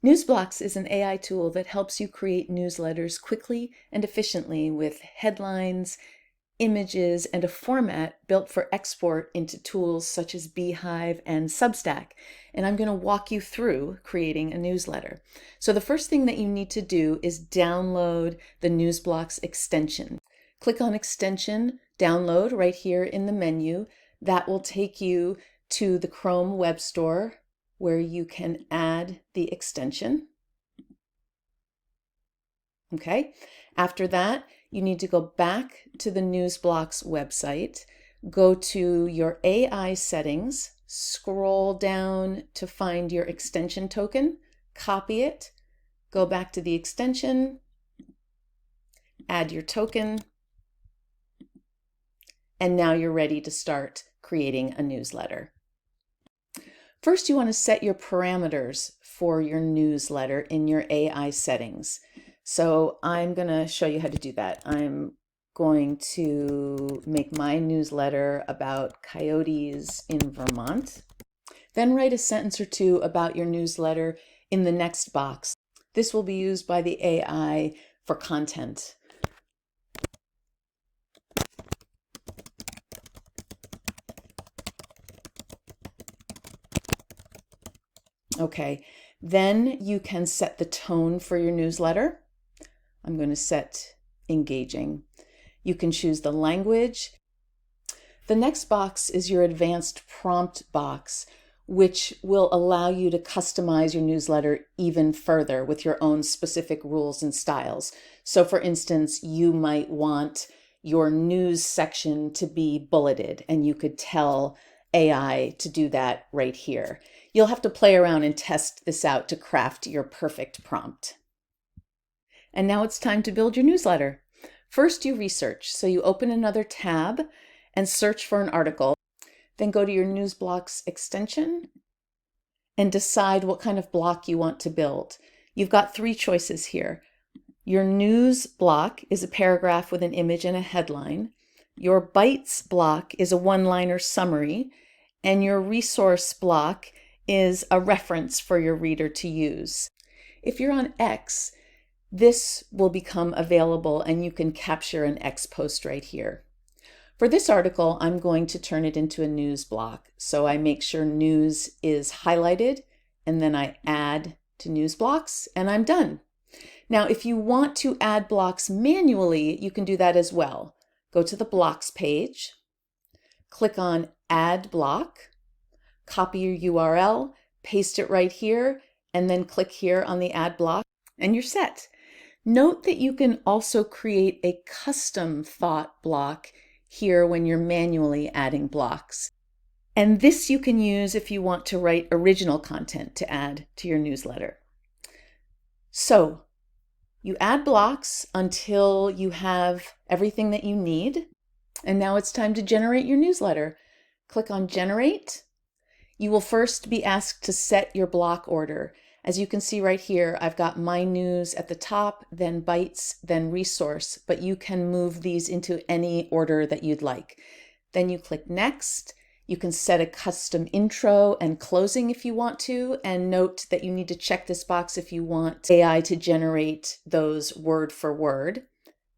Newsblocks is an AI tool that helps you create newsletters quickly and efficiently with headlines, images, and a format built for export into tools such as Beehive and Substack. And I'm going to walk you through creating a newsletter. So the first thing that you need to do is download the Newsblocks extension. Click on Extension, Download right here in the menu. That will take you to the Chrome Web Store where you can add the extension. Okay, after that, you need to go back to the Newsblocks website, go to your AI settings, scroll down to find your extension token, copy it, go back to the extension, add your token, and now you're ready to start creating a newsletter. First, you want to set your parameters for your newsletter in your AI settings. So I'm going to show you how to do that. I'm going to make my newsletter about coyotes in Vermont. Then write a sentence or two about your newsletter in the next box. This will be used by the AI for content. Okay, then you can set the tone for your newsletter. I'm going to set engaging. You can choose the language. The next box is your advanced prompt box, which will allow you to customize your newsletter even further with your own specific rules and styles. So for instance, you might want your news section to be bulleted, and you could tell AI to do that right here. You'll have to play around and test this out to craft your perfect prompt. And now it's time to build your newsletter. First, you research. So you open another tab and search for an article. Then go to your Newsblocks extension and decide what kind of block you want to build. You've got three choices here. Your news block is a paragraph with an image and a headline. Your bites block is a one-liner summary. And your resource block is a reference for your reader to use. If you're on X, this will become available and you can capture an X post right here. For this article, I'm going to turn it into a news block. So I make sure news is highlighted and then I add to news blocks and I'm done. Now, if you want to add blocks manually, you can do that as well. Go to the blocks page, click on Add Block, copy your URL, paste it right here, and then click here on the Add Block, and you're set. Note that you can also create a custom thought block here when you're manually adding blocks. And this you can use if you want to write original content to add to your newsletter. So you add blocks until you have everything that you need. And now it's time to generate your newsletter. Click on Generate. You will first be asked to set your block order. As you can see right here, I've got My News at the top, then Bites, then Resource, but you can move these into any order that you'd like. Then you click Next. You can set a custom intro and closing if you want to, and note that you need to check this box if you want AI to generate those word for word.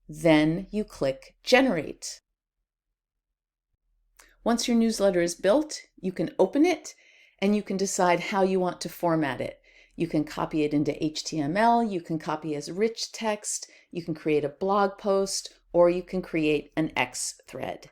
Then you click Generate. Once your newsletter is built, you can open it and you can decide how you want to format it. You can copy it into HTML, you can copy as rich text, you can create a blog post, or you can create an X thread.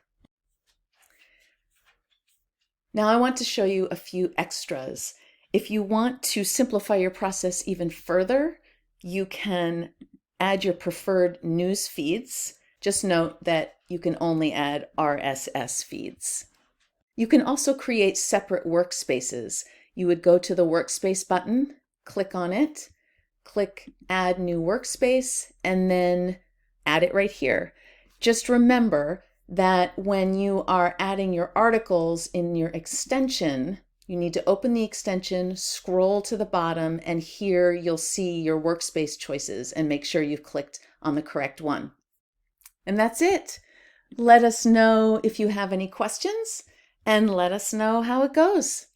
Now I want to show you a few extras. If you want to simplify your process even further, you can add your preferred news feeds. Just note that you can only add RSS feeds. You can also create separate workspaces. You would go to the workspace button, click on it, click Add New Workspace, and then add it right here. Just remember that when you are adding your articles in your extension, you need to open the extension, scroll to the bottom, and here you'll see your workspace choices and make sure you've clicked on the correct one. And that's it. Let us know if you have any questions and let us know how it goes.